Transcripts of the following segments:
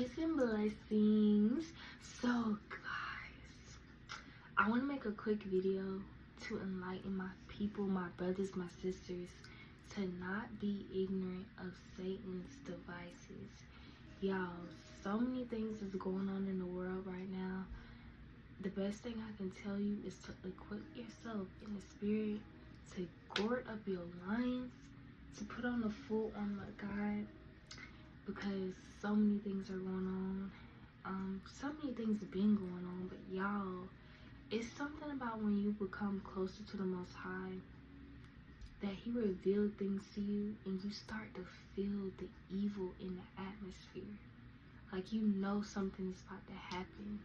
Peace and blessings. So guys, I want to make a quick video to enlighten my people, my brothers, my sisters, to not be ignorant of Satan's devices. Y'all, so many things is going on in the world right now. The best thing I can tell you is to equip yourself in the spirit, to gird up your loins, to put on the full armor of God, because so many things are going on. So many things have been going on, but y'all, it's something about when you become closer to the Most High, that He revealed things to you and you start to feel the evil in the atmosphere. Like, you know something is about to happen.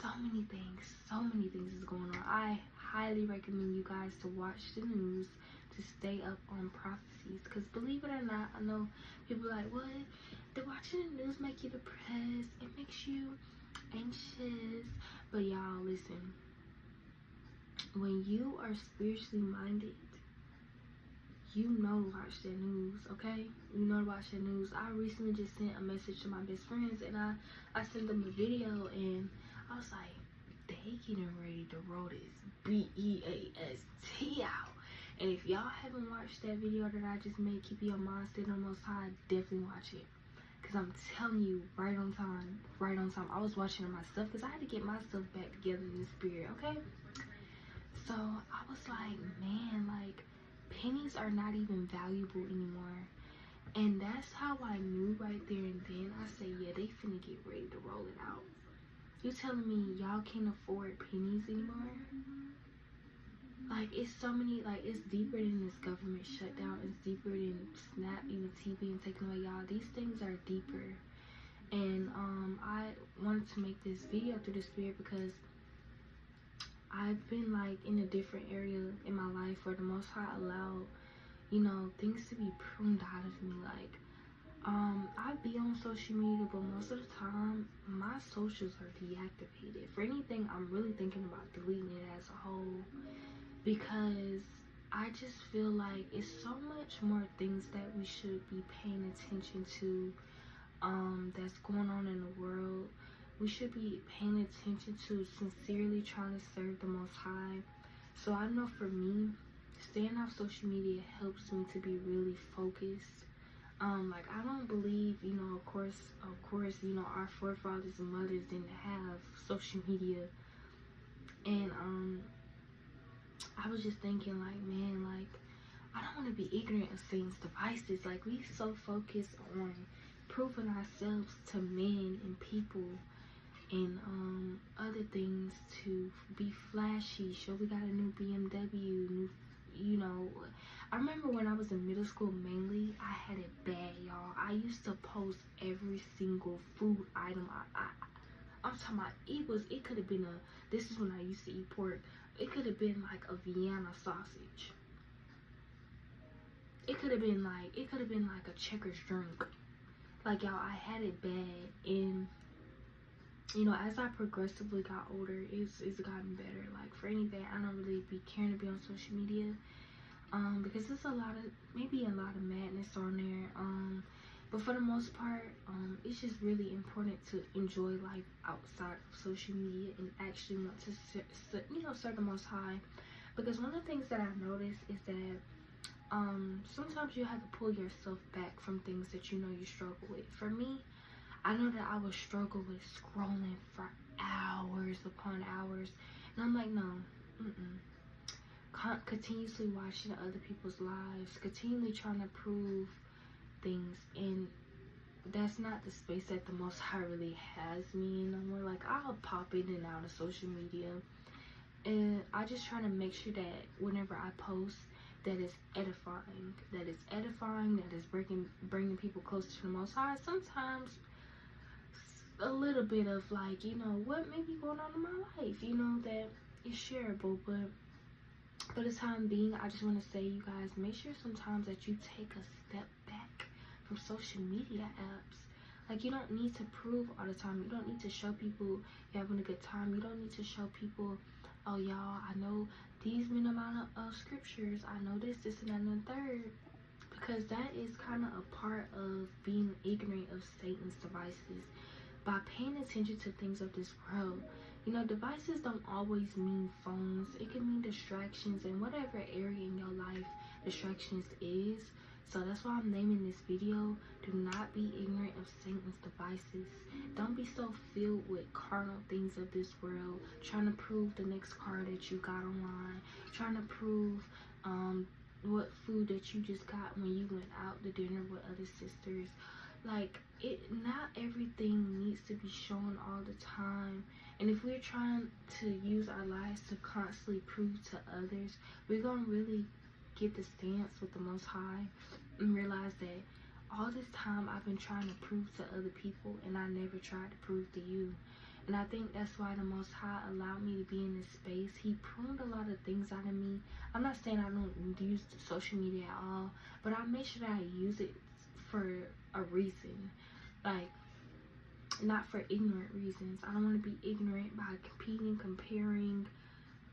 So many things is going on. I highly recommend you guys to watch the news, to stay up on prophecies, because believe it or not, I know people are like, what? Did watching the news make you depressed? It makes you anxious. But y'all, listen, when you are spiritually minded, you know to watch the news, okay? You know to watch the news. I recently just sent a message to my best friends, and I sent them a video, and I was like, they getting ready to roll this BEAST out. And if y'all haven't watched that video that I just made, Keep Your Mind Stayed on the Most High, definitely watch it. Because I'm telling you, right on time, right on time. I was watching it myself because I had to get myself back together in the spirit, okay? So I was like, man, like, pennies are not even valuable anymore. And that's how I knew right there and then. I said, yeah, they finna get ready to roll it out. You telling me y'all can't afford pennies anymore? Like, it's so many, like, it's deeper than this government shutdown. It's deeper than SNAP, TV and taking away y'all. These things are deeper. And I wanted to make this video through the spirit because I've been, like, in a different area in my life where the Most High allowed, things to be pruned out of me. Like, I be on social media, but most of the time, my socials are deactivated. For anything, I'm really thinking about deleting it as a whole, because I just feel like it's so much more things that we should be paying attention to, that's going on in the world. We should be paying attention to sincerely trying to serve the Most High. So I know for me, staying off social media helps me to be really focused. Like, I don't believe, of course, our forefathers and mothers didn't have social media. And I was just thinking, like, man, like, I don't want to be ignorant of Satan's devices. Like, we so focused on proving ourselves to men and people and other things, to be flashy, show we got a new BMW, I remember when I was in middle school, mainly, I had it bad, y'all. I used to post every single food item. I'm talking about, it could have been this is when I used to eat pork. It could have been like a Vienna sausage. It could have been like a Checkers drink. Like, y'all, I had it bad. And as I progressively got older, it's gotten better. Like, for anything, I don't really be caring to be on social media, because there's a lot of madness on there. But for the most part, it's just really important to enjoy life outside of social media and actually want to serve the Most High. Because one of the things that I noticed is that sometimes you have to pull yourself back from things that you struggle with. For me, I know that I would struggle with scrolling for hours upon hours, and I'm like, no, continuously watching other people's lives, continually trying to prove things, and that's not the space that the Most High really has me in no more. Like, I'll pop in and out of social media, and I just try to make sure that whenever I post, that is edifying, that is bringing people closer to the Most High. Sometimes a little bit of, like, what may be going on in my life, that is shareable. But for the time being, I just want to say, you guys, make sure sometimes that you take a step back from social media apps. Like, you don't need to prove all the time. You don't need to show people you're having a good time. You don't need to show people, oh, y'all, I know these many amount of scriptures. I know this, and that, and the third. Because that is kind of a part of being ignorant of Satan's devices. by paying attention to things of this world. You know, devices don't always mean phones. It can mean distractions in whatever area in your life distractions is. So that's why I'm naming this video, do not be ignorant of Satan's devices. Don't be so filled with carnal things of this world, trying to prove the next car that you got online, trying to prove what food that you just got when you went out to dinner with other sisters. Like, not everything needs to be shown all the time. And if we're trying to use our lives to constantly prove to others, we're gonna really get the stance with the Most High and realize that all this time I've been trying to prove to other people and I never tried to prove to you. And I think that's why the Most High allowed me to be in this space. He pruned a lot of things out of me. I'm not saying I don't use social media at all, but I make sure that I use it for a reason. Like, not for ignorant reasons. I don't want to be ignorant by competing, comparing,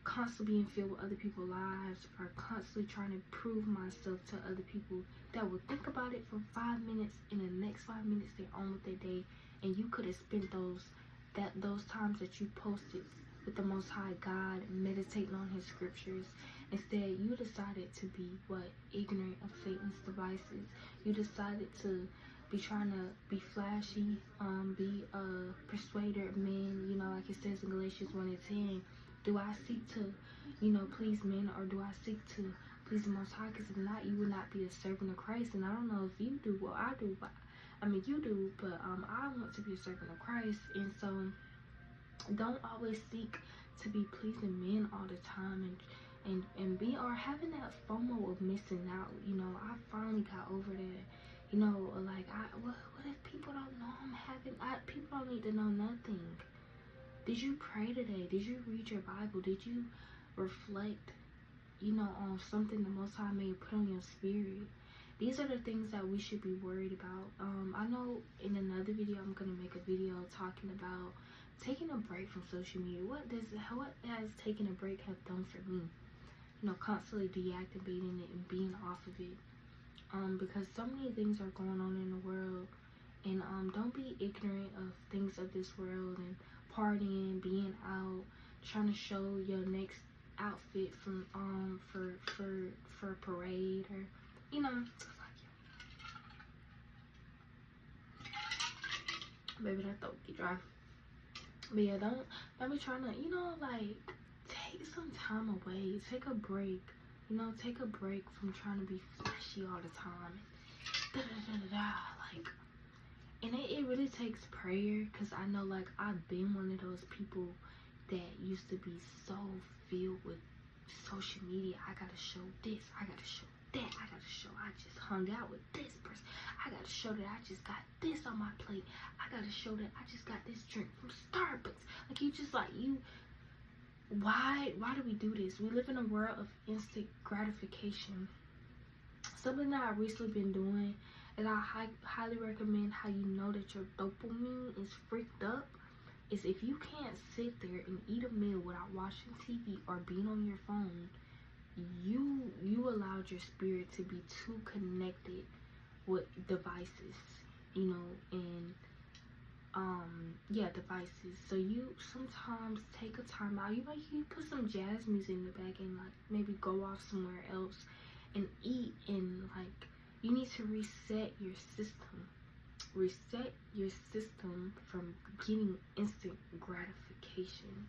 constantly being filled with other people's lives, or constantly trying to prove myself to other people that will think about it for 5 minutes. In the next 5 minutes, they're on with their day, and you could have spent those times that you posted with the Most High God, meditating on His scriptures. Instead, you decided to be ignorant of Satan's devices. You decided to be trying to be flashy, be a persuader of men. You know, like it says in Galatians 1:10. Do I seek to, please men, or do I seek to please the Most High? Because if not, you will not be a servant of Christ. And I don't know if you do what I do, but you do, but I want to be a servant of Christ. And so don't always seek to be pleasing men all the time and be, or having that FOMO of missing out. I finally got over that. Like, what if people don't know I'm having, people don't need to know nothing. Did you pray today? Did you read your Bible? Did you reflect, on something the Most High may put on your spirit? These are the things that we should be worried about. I know in another video, I'm going to make a video talking about taking a break from social media. What has taking a break have done for me? Constantly deactivating it and being off of it. Because so many things are going on in the world. And don't be ignorant of things of this world and partying, being out, trying to show your next outfit from for a parade, or stuff like that. Baby, that throat get dry. But yeah, don't be trying to, like, take some time away, take a break. Take a break from trying to be flashy all the time. Like, and it really takes prayer, because I know, like, I've been one of those people that used to be so filled with social media. I gotta show this, I gotta show that, I gotta show I just hung out with this person, I gotta show that I just got this on my plate, I gotta show that I just got this drink from Starbucks. Like, why do we do this? We live in a world of instant gratification. Something that I've recently been doing, and I highly recommend how you know that your dopamine is freaked up, is if you can't sit there and eat a meal without watching TV or being on your phone, you allowed your spirit to be too connected with devices, and devices. So you sometimes take a time out. You put some jazz music in the back and, like, maybe go off somewhere else and eat, and, like, you need to reset your system. Reset your system from getting instant gratification.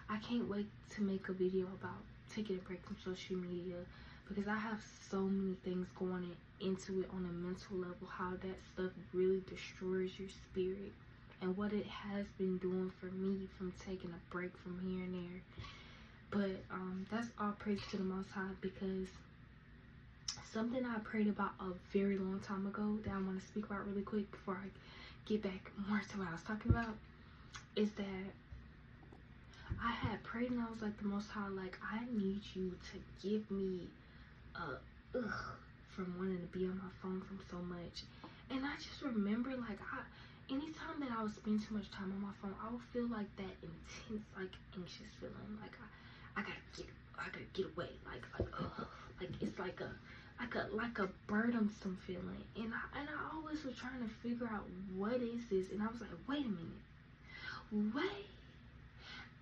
I can't wait to make a video about taking a break from social media, because I have so many things going into it on a mental level, how that stuff really destroys your spirit, and what it has been doing for me from taking a break from here and there. But that's all praise to the Most High, because something I prayed about a very long time ago that I want to speak about really quick before I get back more to what I was talking about, is that I had prayed and I was like, the Most High, like, I need you to give me from wanting to be on my phone from so much. And I just remember, like, anytime that I would spend too much time on my phone, I would feel like that intense, like, anxious feeling, like I gotta get away, like it's like a like a burdensome feeling. And I always was trying to figure out what is this, and I was like, wait a minute, wait,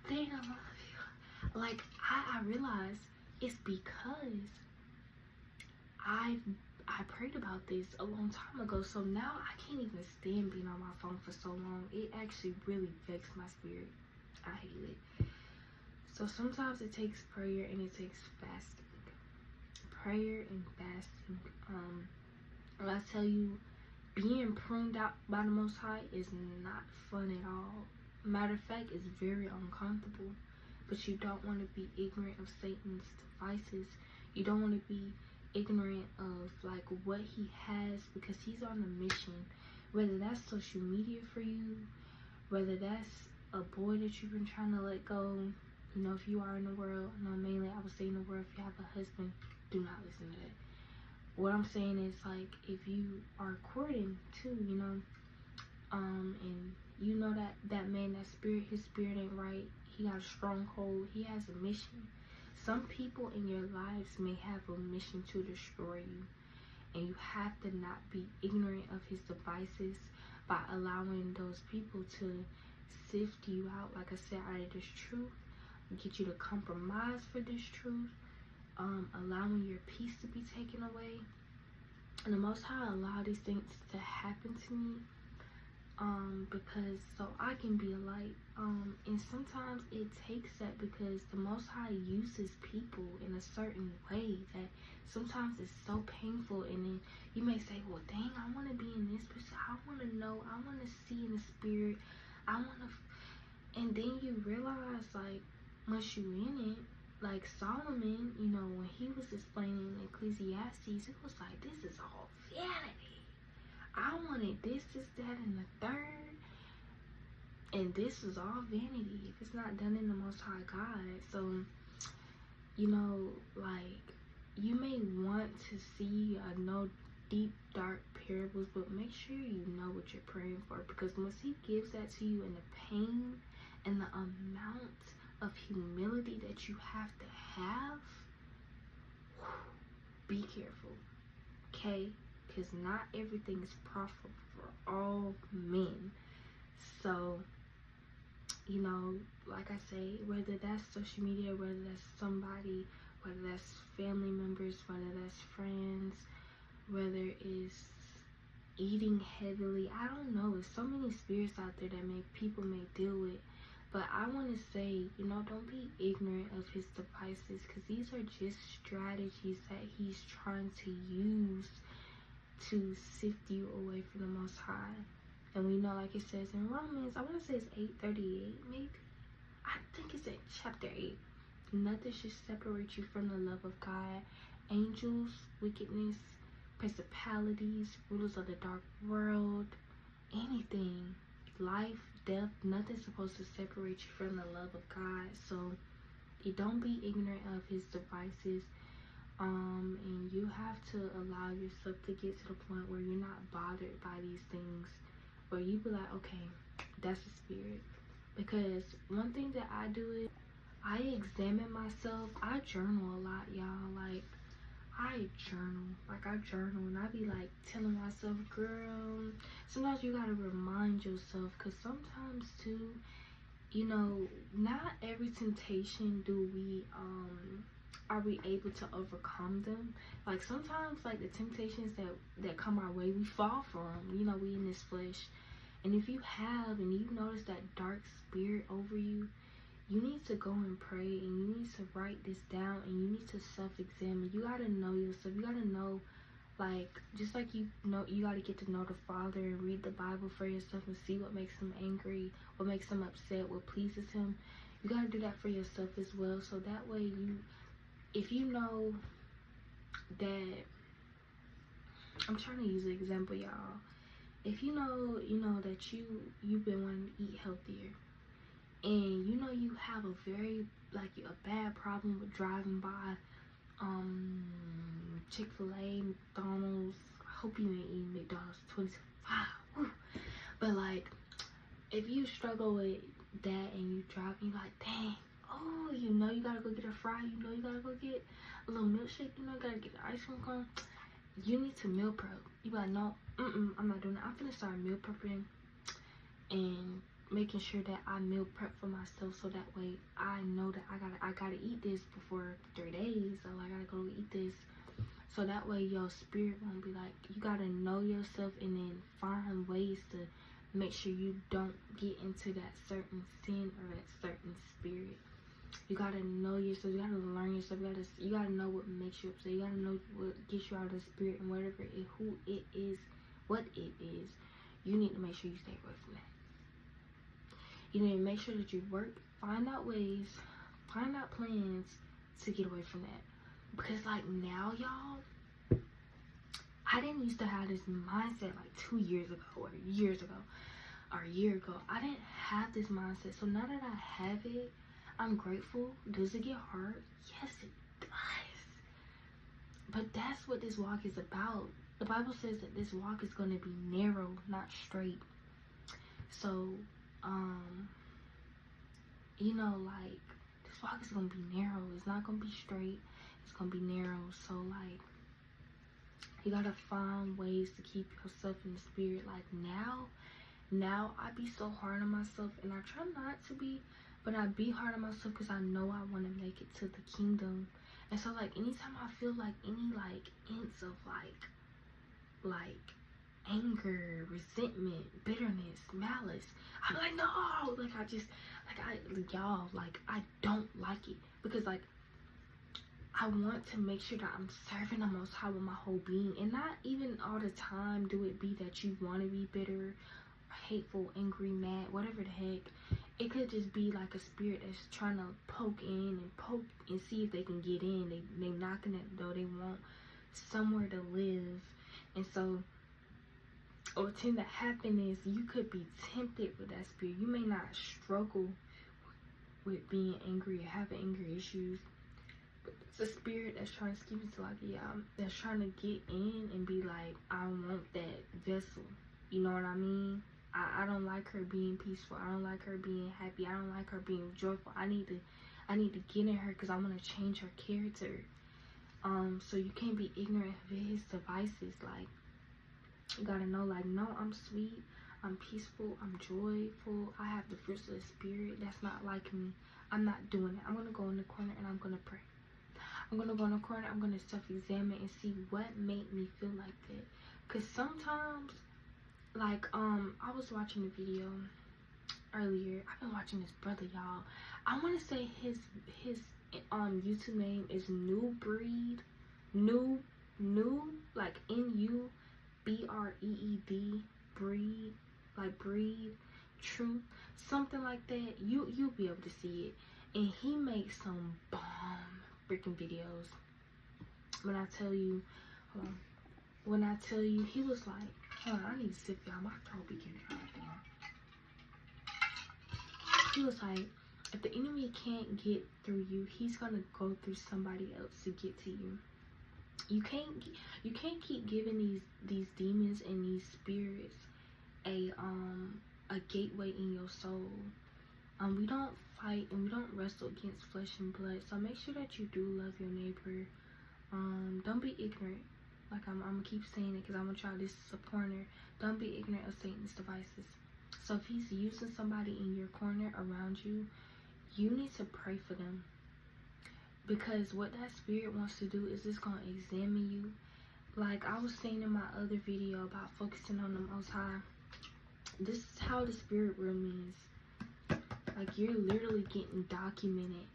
they ain't a lot of people. Like I realized it's because I prayed about this a long time ago, so now I can't even stand being on my phone for so long. It actually really vexed my spirit. I hate it. So sometimes it takes prayer and it takes fasting. Prayer and fasting. When I tell you, being pruned out by the Most High is not fun at all. Matter of fact, it's very uncomfortable. But you don't want to be ignorant of Satan's devices. You don't want to be ignorant of like what he has, because he's on a mission. Whether that's social media for you, whether that's a boy that you've been trying to let go. You know, if you are in the world, mainly I would say in the world, if you have a husband, do not listen to that. What I'm saying is, like, if you are courting too, and you know that man, his spirit ain't right, he got a stronghold, he has a mission. Some people in your lives may have a mission to destroy you, and you have to not be ignorant of his devices by allowing those people to sift you out, like I said, out of this truth, get you to compromise for this truth, allowing your peace to be taken away. And the Most High allowed these things to happen to me, because so I can be a light. And sometimes it takes that, because the Most High uses people in a certain way that sometimes it's so painful. And then you may say, well, dang, I want to be in this person. I want to know. I want to see in the spirit. I want to. And then you realize, like, once you in it, like Solomon, when he was explaining Ecclesiastes, it was like, this is all vanity. I wanted this, that, and the third. And this is all vanity if it's not done in the Most High God. So, like, you may want to see no deep, dark parables, but make sure you know what you're praying for. Because once he gives that to you, and the pain and the amount of humility that you have to have, be careful, okay? Because not everything is profitable for all men. So, like I say, whether that's social media, whether that's somebody, whether that's family members, whether that's friends, whether it's eating heavily, I don't know. There's so many spirits out there that people may deal with. But I want to say, don't be ignorant of his devices, because these are just strategies that he's trying to use to sift you away from the Most High. And we know, like it says in Romans, I want to say it's 8:38, maybe. I think it's in chapter 8. Nothing should separate you from the love of God. Angels, wickedness, principalities, rulers of the dark world, anything, life, death, nothing's supposed to separate you from the love of God. So you don't be ignorant of his devices, and you have to allow yourself to get to the point where you're not bothered by these things, where you be like, okay, that's the spirit. Because one thing that I do is I examine myself. I journal a lot, y'all. Like, I journal, and I be like telling myself, girl, sometimes you gotta remind yourself, because sometimes too, not every temptation are we able to overcome them. Like, sometimes, like, the temptations that come our way, we fall for them. We in this flesh. And if you have, and you notice that dark spirit over you, you need to go and pray, and you need to write this down, and you need to self-examine. You gotta know yourself. You gotta know, like, just like you gotta get to know the Father and read the Bible for yourself and see what makes him angry, what makes him upset, what pleases him. You gotta do that for yourself as well. So that way if you know that, I'm trying to use an example, y'all. If you know that you've been wanting to eat healthier, and you have a very, like, a bad problem with driving by Chick-fil-A, McDonald's. I hope you ain't eating McDonald's 25. But, like, if you struggle with that and you drive, you're like, dang, oh, you know you gotta go get a fry, you know you gotta go get a little milkshake, you know you gotta get the ice cream cone. You need to meal prep. You be like, no, I'm not doing that. I'm gonna start meal prepping and making sure that I meal prep for myself, so that way I know that I gotta eat this before 3 days, so I gotta go eat this. So that way your spirit won't be like, you gotta know yourself and then find ways to make sure you don't get into that certain sin or that certain spirit. You gotta know yourself, you gotta learn yourself, you gotta know what makes you upset, you gotta know what gets you out of the spirit, and whatever it, who it is, what it is, you need to make sure you stay away from that. You need to make sure that you work, find out ways, find out plans to get away from that. Because like now, y'all, I didn't used to have this mindset like 2 years ago or years ago or a year ago. I didn't have this mindset. So now that I have it, I'm grateful. Does it get hard? Yes, it does. But that's what this walk is about. The Bible says that this walk is going to be narrow, not straight. So, you know, like, this walk is going to be narrow. It's not going to be straight. It's going to be narrow. So, like, you got to find ways to keep yourself in the spirit. Like, now I be so hard on myself, and I try not to be, but I be hard on myself because I know I want to make it to the kingdom. And so, like, anytime I feel like any, like, inch of, like, anger, resentment, bitterness, malice, I'm like, no, like, y'all, like, I don't like it, because, like, I want to make sure that I'm serving the Most High with my whole being, and not even all the time do it be that you want to be bitter, hateful, angry, mad, whatever the heck. It could just be like a spirit that's trying to poke in and see if they can get in. They knocking at the door. They want somewhere to live. And so what tend to happen is you could be tempted with that spirit. You may not struggle with being angry or having anger issues, but it's a spirit that's trying to skip you to, like, yeah, that's trying to get in and be like, I want that vessel. You know what I mean? I don't like her being peaceful. I don't like her being happy. I don't like her being joyful. I need to get in her because I want to change her character. So you can't be ignorant of his devices. Like, you gotta know, like, no, I'm sweet, I'm peaceful, I'm joyful, I have the fruits of the spirit. That's not like me. I'm not doing it. I'm gonna go in the corner and I'm gonna pray. I'm gonna go in the corner, I'm gonna self-examine and see what made me feel like that. Cause sometimes, like, I was watching a video earlier. I've been watching this brother, y'all. I want to say his YouTube name is New Breed, like NUBREED, breed, like breed, truth, something like that. You'll be able to see it, and he makes some bomb freaking videos. When I tell you, he was like, hold on, I need to sip, y'all. My throat be getting dry. He was like, if the enemy can't get through you, he's gonna go through somebody else to get to you. You can't keep giving these demons and these spirits a gateway in your soul. We don't fight and we don't wrestle against flesh and blood. So make sure that you do love your neighbor. Don't be ignorant. Like, I'm gonna keep saying it because I want y'all, this is a pointer. Don't be ignorant of Satan's devices. So if he's using somebody in your corner around you, you need to pray for them. Because what that spirit wants to do is it's gonna examine you. Like I was saying in my other video about focusing on the Most High, this is how the spirit realm is. Like, you're literally getting documented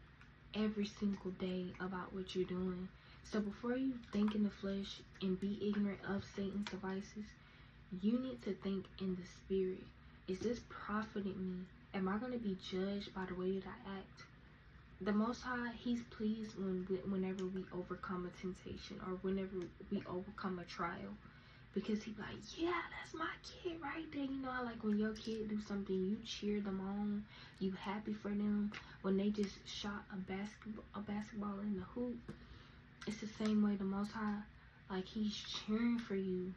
every single day about what you're doing. So before you think in the flesh and be ignorant of Satan's devices, you need to think in the spirit. Is this profiting me? Am I going to be judged by the way that I act? The Most High, he's pleased whenever we overcome a temptation or whenever we overcome a trial. Because he's like, yeah, that's my kid right there. You know, like when your kid do something, you cheer them on. You happy for them. When they just shot a basketball in the hoop, it's the same way the Most High, like, he's cheering for you.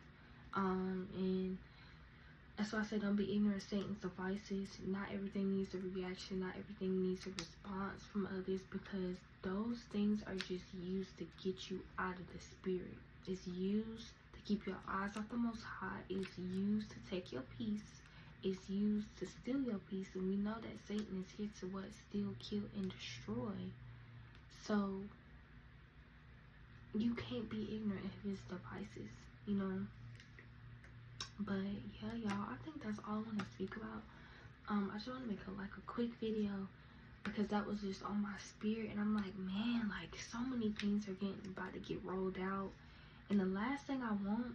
And That's why I say don't be ignorant of Satan's devices. Not everything needs a reaction. Not everything needs a response from others, because those things are just used to get you out of the spirit. It's used to keep your eyes off the Most High. It's used to take your peace. It's used to steal your peace. And we know that Satan is here to what? Steal, kill, and destroy. So you can't be ignorant of his devices, you know. But yeah, y'all, I think that's all I want to speak about. I just want to make a quick video, because that was just on my spirit, and I'm like, man, like so many things are about to get rolled out, and the last thing I want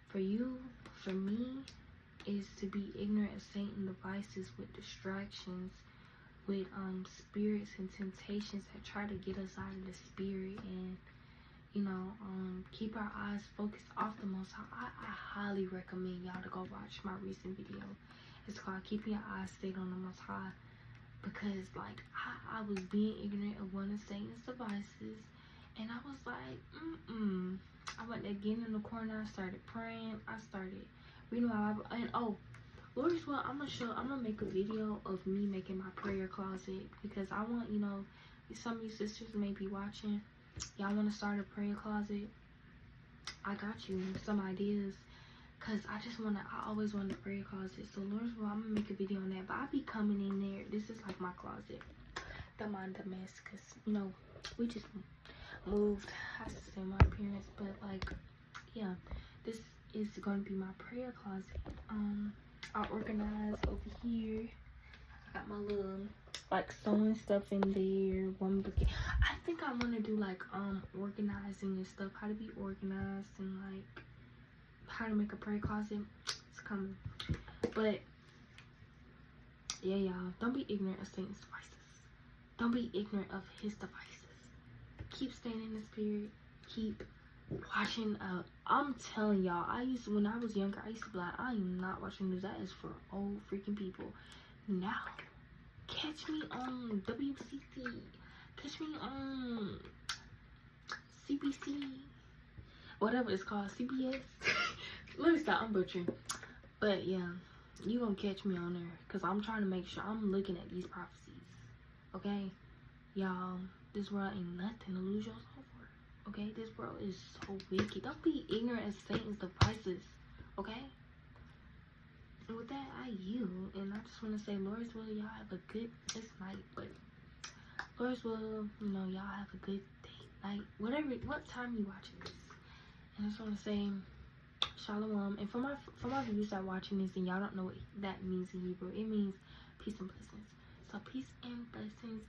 for you, for me, is to be ignorant of Satan's devices with distractions, with spirits and temptations that try to get us out of the spirit, and you know, keep our eyes focused off the Most High. I highly recommend y'all to go watch my recent video. It's called Keeping Your Eyes Stayed on the Most High, because like I was being ignorant of one of Satan's devices, and I was like, I went again in the corner. I started praying. I started reading my Bible, and Lord's will, I'm gonna make a video of me making my prayer closet, because I want, you know, some of you sisters may be watching. Y'all want to start a prayer closet? I got you some ideas, because I always wanted a prayer closet. So Lord's will, I'm gonna make a video on that, but I'll be coming in there. This is like my closet. Don't mind the mess, because you know, we just moved. I have to say my appearance, but like, yeah, this is going to be my prayer closet. I organize over here. I got my little like sewing stuff in there. One book. I think I want to do like organizing and stuff. How to be organized, and like how to make a prayer closet. It's coming. But yeah, y'all, don't be ignorant of Satan's devices. Don't be ignorant of his devices. Keep staying in the spirit. Keep watching. I'm telling y'all, when I was younger, I used to be like, I am not watching news. That is for old freaking people. Now, catch me on WCC. Catch me on CBC. Whatever it's called, CBS. Let me stop. I'm butchering. But yeah, you gonna catch me on there, because I'm trying to make sure I'm looking at these prophecies. Okay? Y'all, this world ain't nothing to lose yourself for. Okay? This world is so wicked. Don't be ignorant of Satan's devices. Okay? And with that, I yield. And I just want to say, Lord's will, y'all have a good, it's night, but Lord's will, you know, y'all have a good day, night, whatever, what time you watching this. And I just want to say, Shalom. And for my viewers that are watching this and y'all don't know what that means in Hebrew, it means peace and blessings. So peace and blessings.